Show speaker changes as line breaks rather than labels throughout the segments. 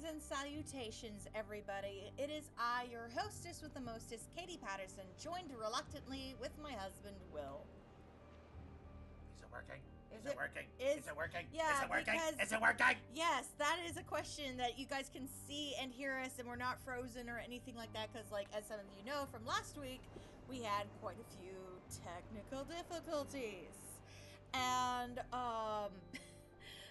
and salutations, everybody. It is I, your hostess with the mostest, Katie Patterson, joined reluctantly with my husband, Will.
Is it working?
Is
it working?
Is
it working?
Yeah,
is it working?
because,
Is it working?
Yes, that is a question that you guys can see and hear us, and we're not frozen or anything like that, because, like, as some of you know from last week, we had quite a few technical difficulties. And,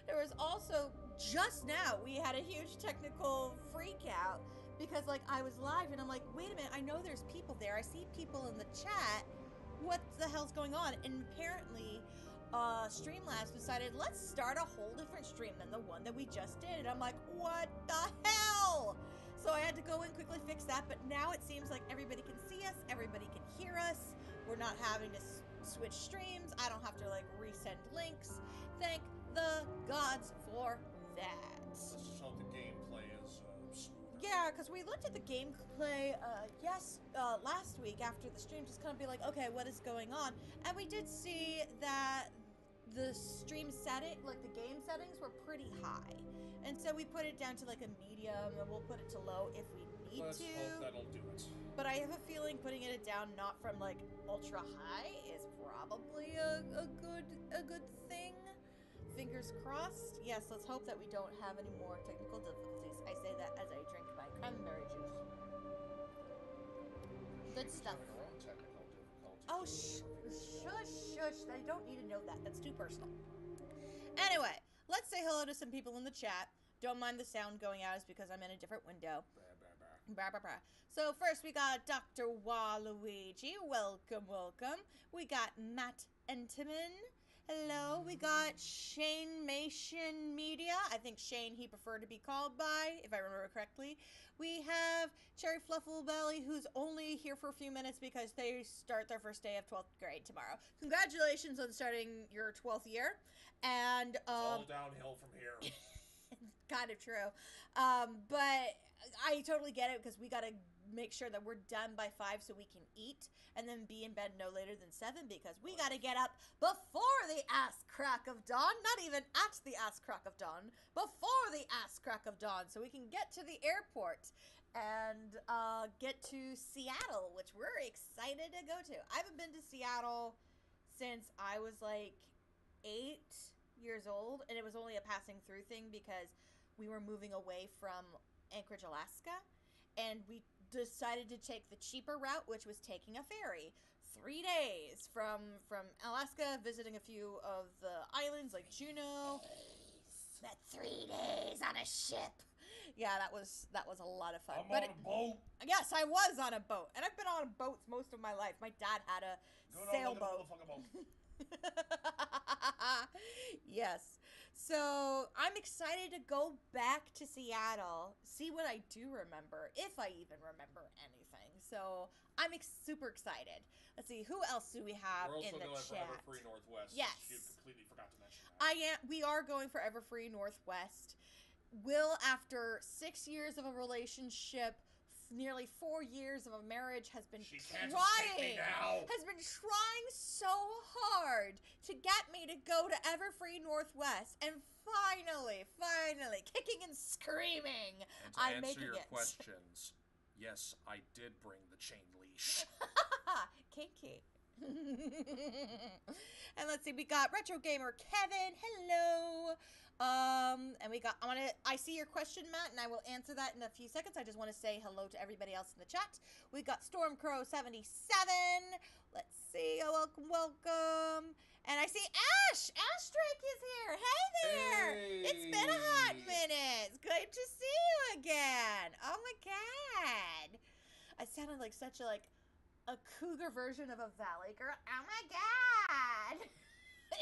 there was also, just now, we had a huge technical freak out, because, like, I was live, and I'm like, wait a minute, I know there's people there, I see people in the chat, what the hell's going on? And apparently, Streamlabs decided, let's start a whole different stream than the one that we just did. And I'm like, what the hell? So I had to go and quickly fix that, but now it seems like everybody can see us, everybody can hear us. We're not having to switch streams. I don't have to, like, resend links. Thank the gods for that.
Let's just hope the gameplay is smooth.
Yeah, because we looked at the gameplay, last week after the stream, just kind of be like, okay, what is going on? And we did see that the stream setting, like the game settings, were pretty high. And so we put it down to like a medium, and we'll put it to low if we need
Let's
to.
hope that'll do it.
But I have a feeling putting it down not from like ultra high is probably a good thing. Fingers crossed. Yes, let's hope that we don't have any more technical difficulties. I say that as I drink my cranberry juice. Good stuff.
Having our own technical difficulties.
Oh, shush. They don't need to know that. That's too personal. Anyway, let's say hello to some people in the chat. Don't mind the sound going out, is because I'm in a different window. So first we got Dr. Waluigi. Welcome. We got Matt Entiman. Hello, we got Shane Mation Media. I think Shane he preferred to be called by, if I remember correctly. We have Cherry Flufflebelly, who's only here for a few minutes because they start their first day of 12th grade tomorrow. Congratulations on starting your 12th year. And
it's all downhill from here.
Kind of true. But I totally get it, because we got to make sure that we're done by 5 so we can eat, and then be in bed no later than 7, because we got to get up before the ass crack of dawn, not even at the ass crack of dawn, before the ass crack of dawn, so we can get to the airport and get to Seattle, which we're excited to go to. I haven't been to Seattle since I was like 8 years old, and it was only a passing through thing because we were moving away from Anchorage, Alaska, and we decided to take the cheaper route, which was taking a ferry. 3 days from Alaska, visiting a few of the islands like Juneau. That 3 days on a ship. Yeah, that was a lot of fun.
I'm on a boat.
Yes, I was on a boat, and I've been on boats most of my life. My dad had a sailboat. Yes. So I'm excited to go back to Seattle, see what I do remember, if I even remember anything. So I'm super excited. Let's see, who else do we have
We're
in
also
the
going
chat?
for Everfree Northwest.
Yes.
You completely forgot to mention that.
We are going for Everfree Northwest. Will, after 6 years of a relationship, nearly 4 years of a marriage, has been trying so hard to get me to go to Everfree Northwest, and finally, kicking and screaming,
And to
I'm
answer
making
your
it.
questions, yes, I did bring the chain leash.
Kinky. And let's see, we got Retro Gamer Kevin, hello. And we got, I see your question, Matt, and I will answer that in a few seconds. I just want to say hello to everybody else in the chat. We got Stormcrow77. Let's see, welcome. And I see Ash Drake is here. Hey there.
Hey.
It's been a hot minute. It's good to see you again. Oh my God. I sounded like such a a cougar version of a valley girl. Oh my God.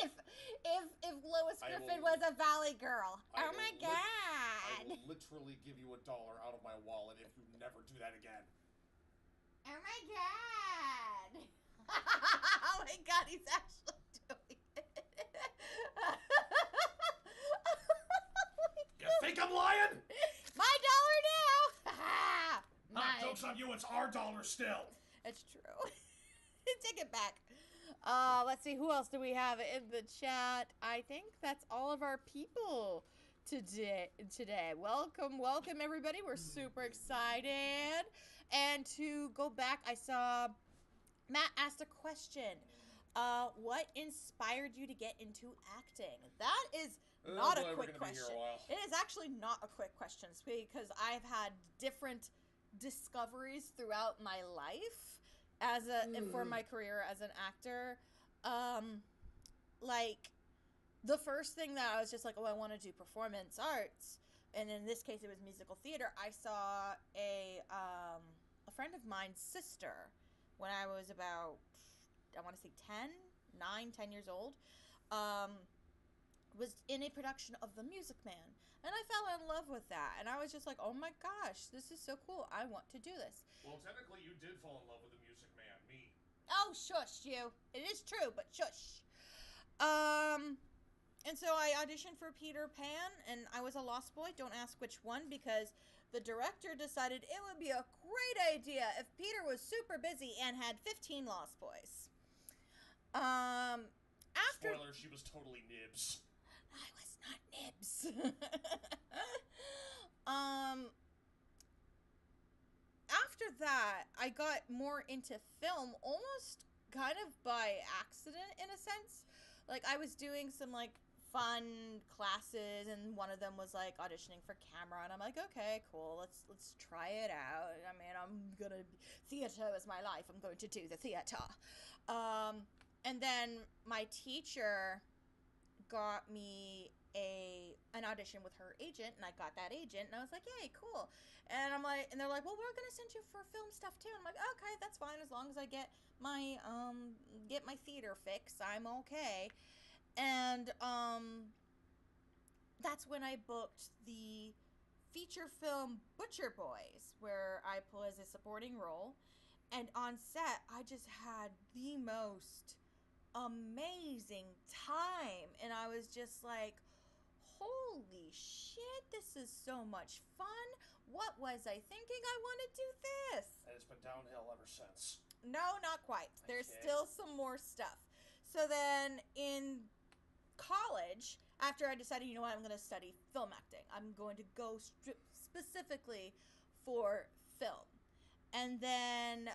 if Lois Griffin was a valley girl. Oh my God.
I will literally give you $1 out of my wallet if you never do that again.
Oh my God. Oh my God, he's actually doing it.
You think I'm lying?
My dollar now.
Joke's on you, it's our dollar still.
It's true. Take it back. Let's see, who else do we have in the chat? I think that's all of our people today. Welcome everybody. We're super excited. And to go back, I saw Matt asked a question. What inspired you to get into acting? That is not a quick question. It is actually not a quick question because I've had different discoveries throughout my life for my career as an actor. Like the first thing that I was just like, oh, I want to do performance arts, and in this case, it was musical theater. I saw a friend of mine's sister when I was about, I want to say 10 years old, was in a production of The Music Man. And I fell in love with that. And I was just like, oh my gosh, this is so cool. I want to do this.
Well, technically, you did fall in love with The Music Man, me.
Oh, shush, you. It is true, but shush. And so I auditioned for Peter Pan, and I was a Lost Boy. Don't ask which one, because the director decided it would be a great idea if Peter was super busy and had 15 Lost Boys.
Spoiler, she was totally Nibs.
I was not Nibs. After that, I got more into film almost kind of by accident, in a sense. Like, I was doing some, like, fun classes, and one of them was, like, auditioning for camera, and I'm like, okay, cool, let's try it out. I mean, theater is my life. I'm going to do the theater. And then my teacher got me an audition with her agent, and I got that agent, and I was like, yay, cool. And they're like, well, we're gonna send you for film stuff too. And I'm like, okay, that's fine, as long as I get my theater fix, I'm okay. And that's when I booked the feature film Butcher Boys, where I play as a supporting role. And on set, I just had the most amazing time, and I was just like, holy shit, this is so much fun. What was I thinking? I want to do this.
And it's been downhill ever since.
No, not quite. There's still some more stuff. So then in college, after I decided, you know what, I'm going to study film acting. I'm going to go specifically for film. And then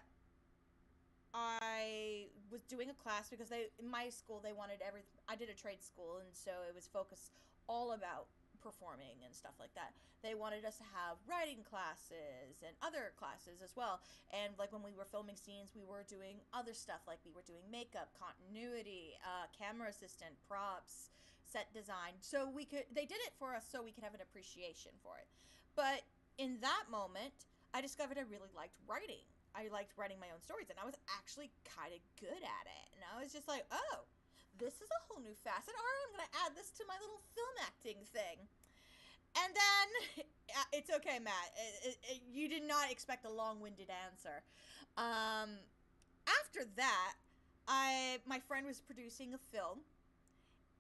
I was doing a class because in my school, they wanted I did a trade school, and so it was focused all about performing and stuff like that. They wanted us to have writing classes and other classes as well. And like when we were filming scenes, we were doing other stuff, like we were doing makeup, continuity, camera assistant, props, set design. So they did it for us so we could have an appreciation for it. But in that moment, I discovered I really liked writing. I liked writing my own stories, and I was actually kind of good at it. And I was just like, oh, this is a whole new facet. All right, I'm going to add this to my little film acting thing. And then, it's okay, Matt. You did not expect a long-winded answer. After that, my friend was producing a film,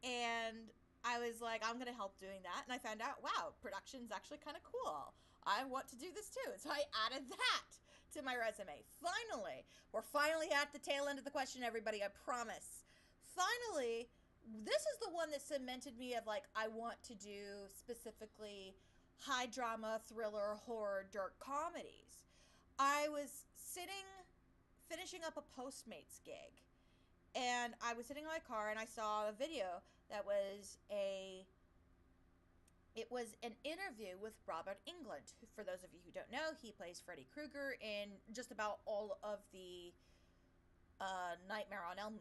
and I was like, I'm going to help doing that. And I found out, wow, production's actually kind of cool. I want to do this too. And so I added that to my resume. Finally, we're finally at the tail end of the question, everybody, I promise. Finally, this is the one that cemented me of like, I want to do specifically high drama, thriller, horror, dark comedies. I was finishing up a Postmates gig, and I was sitting in my car, and I saw a video that was it was an interview with Robert Englund. For those of you who don't know, he plays Freddy Krueger in just about all of the Nightmare on Elm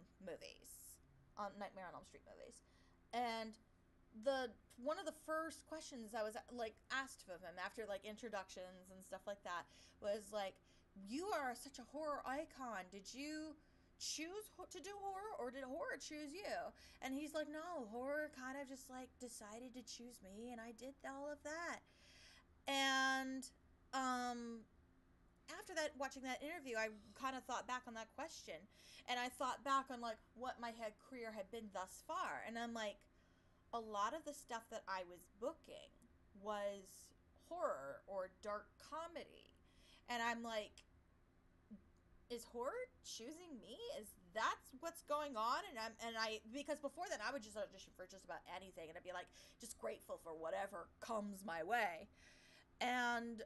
Street movies. And one of the first questions I was like asked of him after like introductions and stuff like that was like, you are such a horror icon. Did you choose to do horror, or did horror choose you? And he's like, no, horror kind of just like decided to choose me, and I did all of that. And after that, watching that interview, I kind of thought back on that question, and I thought back on like what my career had been thus far, and I'm like, a lot of the stuff that I was booking was horror or dark comedy, and I'm like, is horror choosing me? Is that's what's going on. And I because before then I would just audition for just about anything, and I'd be like just grateful for whatever comes my way. And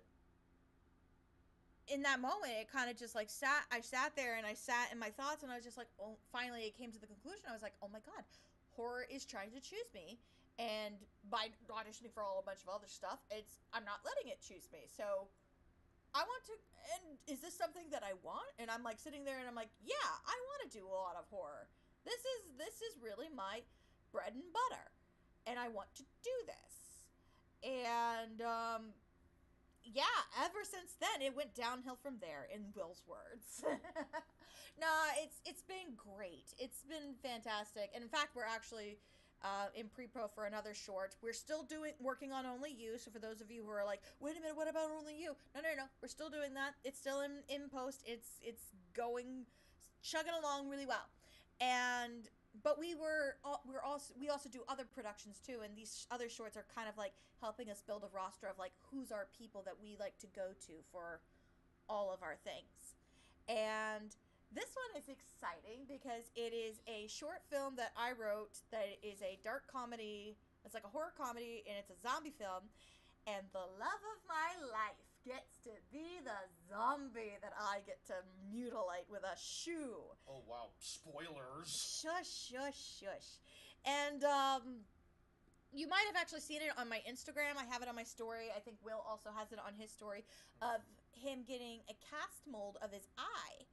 in that moment, it kind of just like I sat there and I sat in my thoughts, and I was just like, oh, finally it came to the conclusion. I was like, oh my God, horror is trying to choose me. And by auditioning for a bunch of other stuff, I'm not letting it choose me. So I want to, and is this something that I want? And I'm like sitting there and I'm like, yeah, I want to do a lot of horror. This is really my bread and butter. And I want to do this. And, yeah, ever since then, it went downhill from there, in Will's words. Nah, it's been great. It's been fantastic. And in fact, we're actually in pre-pro for another short. We're still working on Only You. So for those of you who are like, wait a minute, what about Only You? No. We're still doing that. It's still in post. It's going, chugging along really well. But we also do other productions too, and these other shorts are kind of like helping us build a roster of like who's our people that we like to go to for all of our things. And this one is exciting because it is a short film that I wrote that is a dark comedy. It's like a horror comedy, and it's a zombie film. And the love of my life gets to be the zombie that I get to mutilate with a shoe.
Oh, wow. Spoilers.
Shush. And, you might have actually seen it on my Instagram. I have it on my story. I think Will also has it on his story of him getting a cast mold of his eye.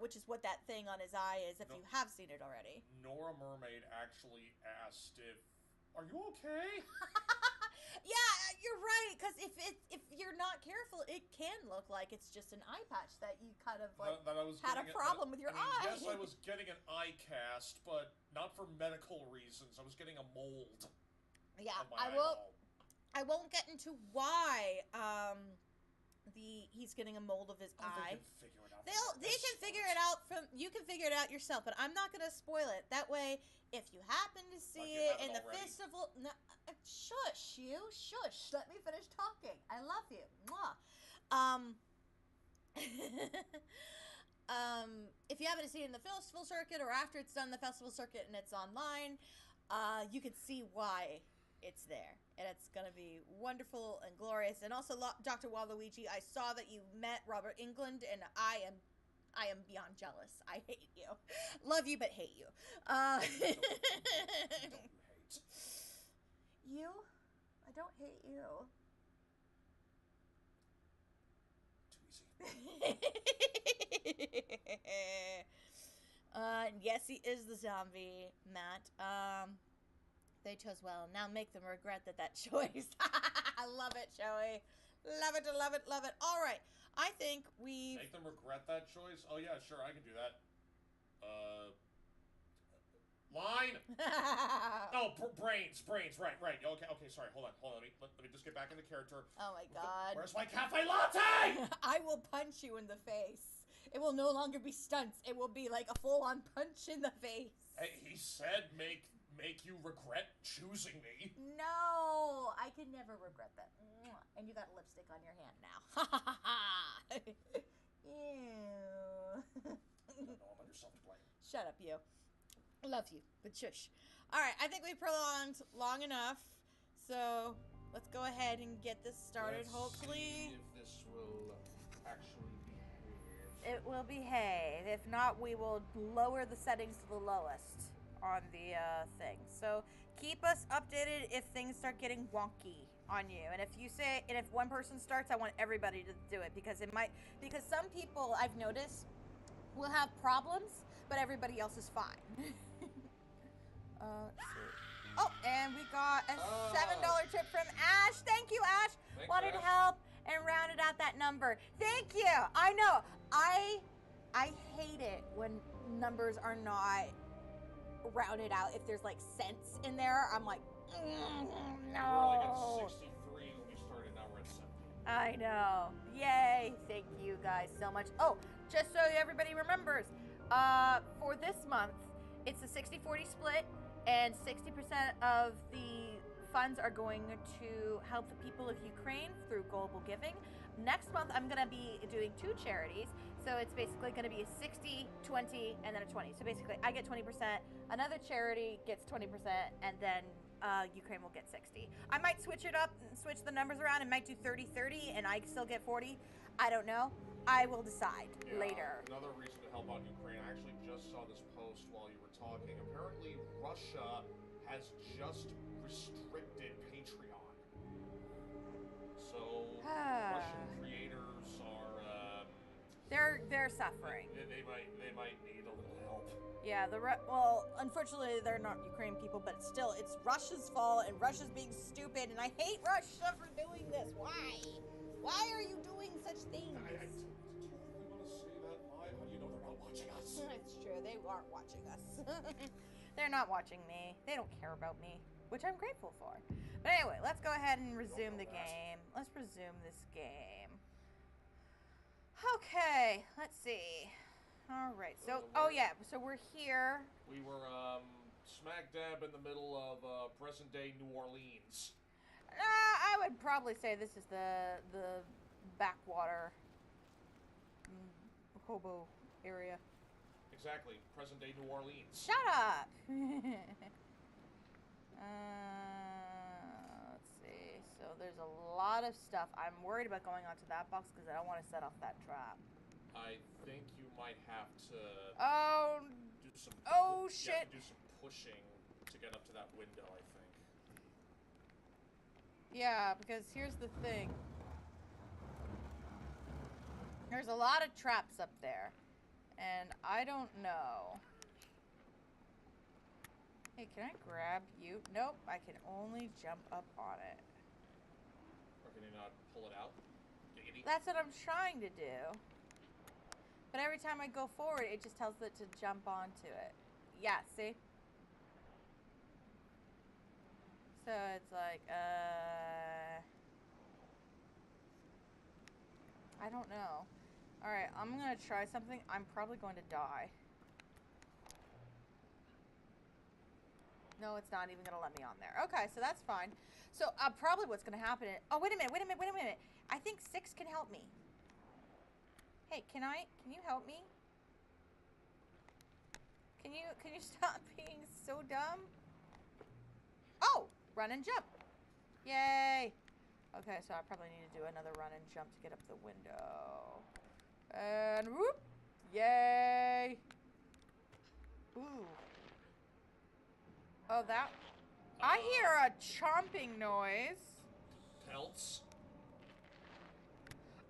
Which is what that thing on his eye is, if you have seen it already.
Nora Mermaid actually asked are you okay?
Yeah, you're right, because if you're not careful, it can look like it's just an eye patch that you kind of like
that I was
had a problem with your eye.
Yes, I was getting an eye cast, but not for medical reasons. I was getting a mold.
Yeah,
on my eyeball.
I won't get into why he's getting a mold of his eye.
They can figure it out.
You can figure it out yourself, but I'm not going to spoil it. That way, if you happen to see it in the festival, no, shush. Let me finish talking. I love you. Mwah. If you happen to see it in the festival circuit or after it's done the festival circuit and it's online, you can see why it's there, and it's gonna be wonderful and glorious. And also, Dr. Waluigi, I saw that you met Robert Englund, and I am beyond jealous. I hate you. Love you, but hate you.
Don't you hate?
You? I don't hate you.
Too easy.
Yes, he is the zombie, Matt. They chose well. Now make them regret that choice. I love it, Joey. Love it. All right. I think we
Make them regret that choice? Oh, yeah, sure, I can do that. Line? Oh, brains, right. Okay, sorry, hold on. Let me just get back into character.
Oh my God.
Where's my cafe latte?
I will punch you in the face. It will no longer be stunts. It will be like a full-on punch in the face.
Hey, he said make you regret choosing me.
No, I can never regret that. And you got lipstick on your hand now. Ew.
No, I'm yourself to blame.
Shut up, you. Love you, but shush. All right, I think we prolonged long enough, so let's go ahead and get this started.
Let's
hopefully,
see if this will actually behave.
it will behave. If not, we will lower the settings to the lowest on the thing. So keep us updated if things start getting wonky on you. And if one person starts, I want everybody to do it because some people I've noticed will have problems, but everybody else is fine. Let's see. Oh, and we got a $7 tip from Ash. Thank you, Ash.
Thanks,
Wanted to
Ash.
help and rounded out that number. Thank you. I know. I hate it when numbers are not rounded out. If there's like cents in there, I'm like, no.
We were like at 63 when we started, now we're at 70.
I know. Yay. Thank you guys so much. Oh, just so everybody remembers, for this month, it's a 60-40 split, and 60% of the funds are going to help the people of Ukraine through global giving. Next month, I'm going to be doing 2 charities. So it's basically going to be a 60, 20, and then a 20. So basically, I get 20%, another charity gets 20%, and then Ukraine will get 60. I might switch it up and switch the numbers around and might do 30, 30, and I still get 40. I don't know. I will decide later.
Another reason to help out Ukraine. I actually just saw this post while you were talking. Apparently, Russia has just restricted Patreon. So Russian creators are
they're suffering.
They might need a little help.
Yeah, well, unfortunately they're not Ukraine people, but still, it's Russia's fault, and Russia's being stupid, and I hate Russia for doing this. Why? Why are you doing such things?
Do you really want to say that live? How do you know they're not watching us?
It's true, they aren't watching us. They're not watching me. They don't care about me, which I'm grateful for. But anyway, let's go ahead and resume the game. Let's resume this game. Okay, let's see. All right, so, oh yeah, so we're here.
We were, smack dab in the middle of, present-day New Orleans.
I would probably say this is the backwater hobo area.
Exactly, present-day New Orleans.
Shut up! Let's see. So there's a lot of stuff. I'm worried about going onto that box because I don't want to set off that trap.
I think you might have to do some
shit.
You have to do some pushing to get up to that window, I think.
Yeah, because here's the thing. There's a lot of traps up there. And I don't know. Hey, can I grab you? Nope, I can only jump up on it.
Or can you not pull it out? Giggity.
That's what I'm trying to do. But every time I go forward, it just tells it to jump onto it. Yeah, see? So it's like, I don't know. Alright, I'm gonna try something. I'm probably going to die. No, it's not even gonna let me on there. Okay, so that's fine. So, probably what's gonna happen is... Oh, wait a minute. I think 6 can help me. Hey, can you help me? Can you stop being so dumb? Oh! Run and jump. Yay! Okay, so I probably need to do another run and jump to get up the window. And whoop! Yay! Ooh. Oh, that... I hear a chomping noise.
Pelts?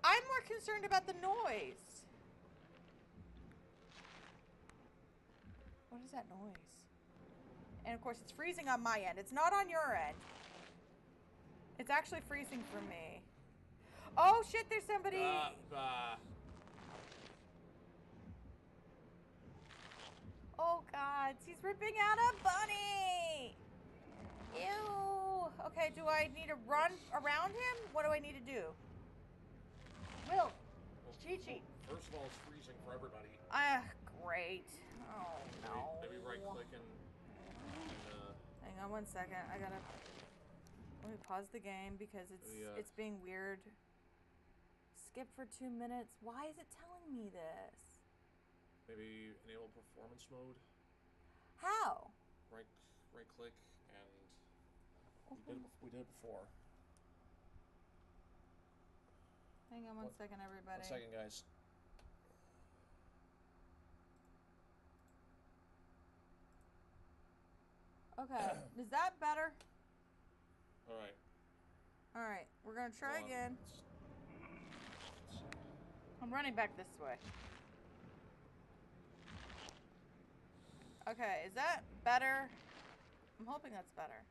I'm more concerned about the noise. What is that noise? And of course, it's freezing on my end. It's not on your end. It's actually freezing for me. Oh shit, there's somebody. Oh god, he's ripping out a bunny. Ew. Okay, do I need to run around him? What do I need to do? Will. Chi-Chi.
First of all, it's freezing for everybody.
Great. Oh no.
Maybe right click and
hang on 1 second. I gotta. Let me pause the game because it's being weird. Skip for 2 minutes. Why is it telling me this?
maybe enable performance mode.
How?
Right click and we did it before.
Hang on 1 second, everybody.
1 second, guys.
Okay, is that better?
Alright.
Alright, we're gonna try again. I'm running back this way. Okay, is that better? I'm hoping that's better.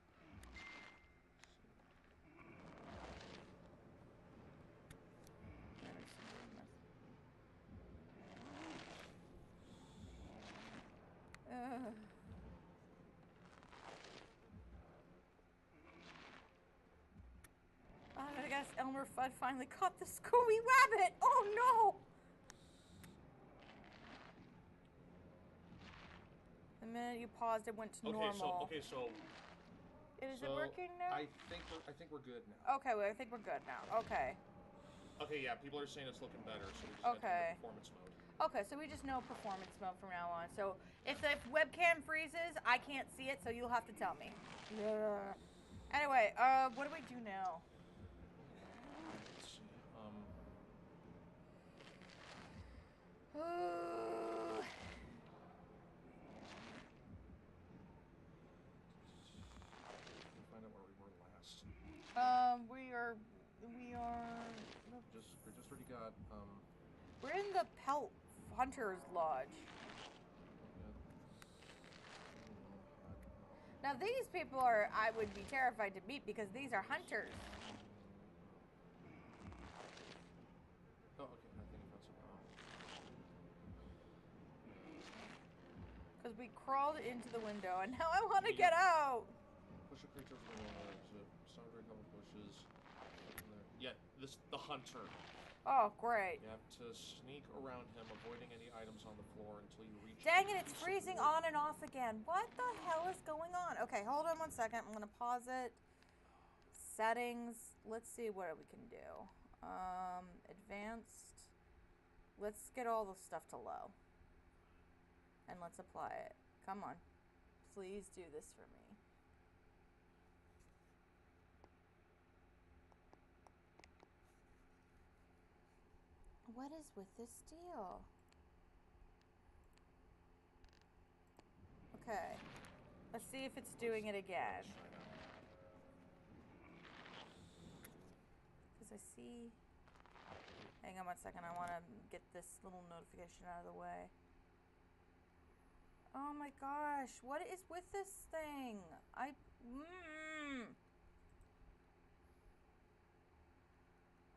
I guess Elmer Fudd finally caught the Scooby Rabbit! Oh no! The minute you paused, it went to normal.
So
Is it working now?
I think we're good now.
Okay, well, I think we're good now. Okay.
Okay, yeah, people are saying it's looking better, so we just got
Okay.
into performance mode.
Okay, so we just know performance mode from now on. So if the webcam freezes, I can't see it, so you'll have to tell me. Yeah. Anyway, what do we do now?
Let's see.
Ooh.
Find out where we were last. We just already got
We're in the Pelt Hunter's Lodge. Now these people I would be terrified to meet because these are hunters.
Oh, okay. I think that's about.
Because we crawled into the window and now I want to get out.
Push a creature from the strawberry covered bushes. Yeah, the hunter.
Oh, great.
You have to sneak around him, avoiding any items on the floor until you reach.
Dang it, it's freezing on and off again. What the hell is going on? Okay, hold on 1 second. I'm going to pause it. Settings. Let's see what we can do. Advanced. Let's get all the stuff to low. And let's apply it. Come on. Please do this for me. What is with this deal? Okay. Let's see if it's doing it again. Because I see... Hang on 1 second. I want to get this little notification out of the way. Oh my gosh. What is with this thing?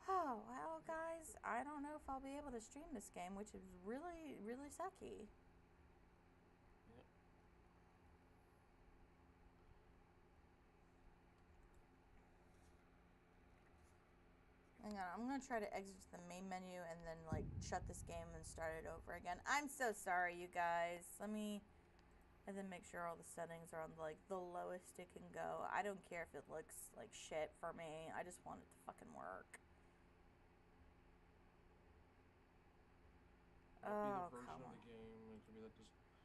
Oh, well, guys, I don't know if I'll be able to stream this game, which is really, really sucky.
Yep.
Hang on, I'm gonna try to exit to the main menu and then, like, shut this game and start it over again. I'm so sorry, you guys. And then make sure all the settings are on, like, the lowest it can go. I don't care if it looks like shit for me. I just want it to fucking work. Oh, come on.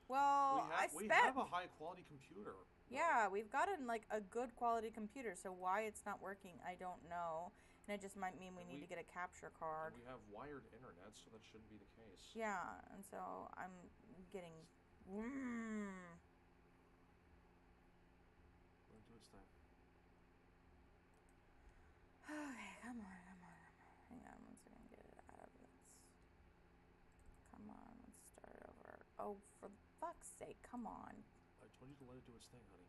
Well,
we have a high quality computer.
Yeah, we've gotten like a good quality computer, so why it's not working, I don't know. And it just might mean we need to get a capture card.
We have wired internet, so that shouldn't be the case.
Yeah, and so I'm getting.
Let it do its thing.
Okay, come on. Hang on, once I can get it out of this. Come on, let's start over. Oh, for fuck's sake, come on.
I told you to let it do its thing, honey.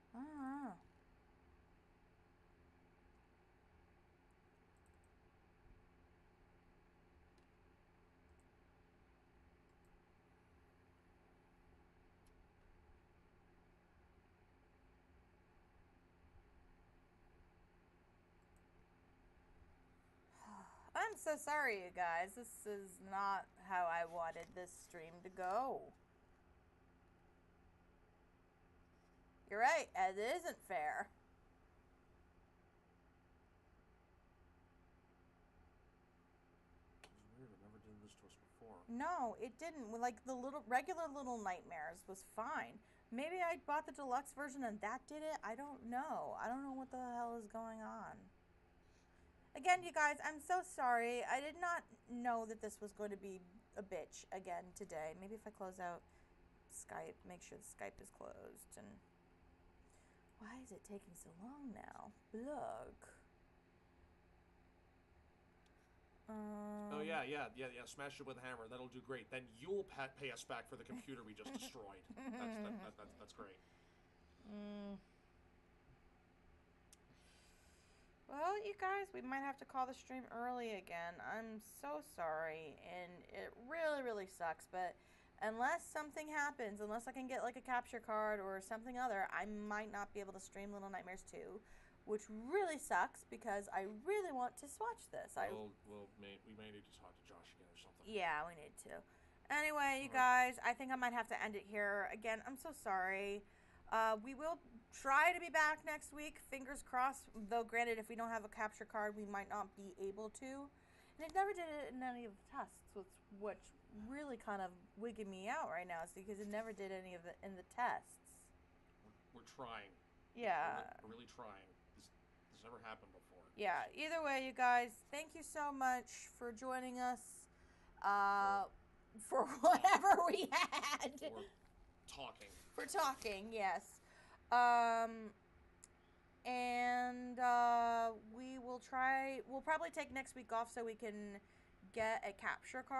I'm so sorry, you guys. This is not how I wanted this stream to go. You're right, it isn't fair.
It was weird, it never did this to us before.
No, it didn't. Like, the regular Little Nightmares was fine. Maybe I bought the deluxe version and that did it? I don't know. I don't know what the hell is going on. Again, you guys, I'm so sorry. I did not know that this was going to be a bitch again today. Maybe if I close out Skype, make sure the Skype is closed. And why is it taking so long now? Look.
Oh yeah. Smash it with a hammer. That'll do great. Then you'll pay us back for the computer we just destroyed. That's great.
Well, you guys, we might have to call the stream early again. I'm so sorry, and it really, really sucks, but unless something happens, unless I can get like a capture card or something other, I might not be able to stream Little Nightmares 2, which really sucks because I really want to watch this.
We may need to talk to Josh again or something.
Yeah, we need to. Anyway, you guys, I think I might have to end it here. Again, I'm so sorry. We will try to be back next week, fingers crossed, though granted, if we don't have a capture card, we might not be able to. And it never did it in any of the tests, which really kind of wigging me out right now, is because it never did any of it in the tests.
We're trying.
Yeah.
We're really trying. This never happened before.
Yeah. Either way, you guys, thank you so much for joining us. For whatever we had.
For talking.
For talking, yes. And we'll probably take next week off so we can get a capture card.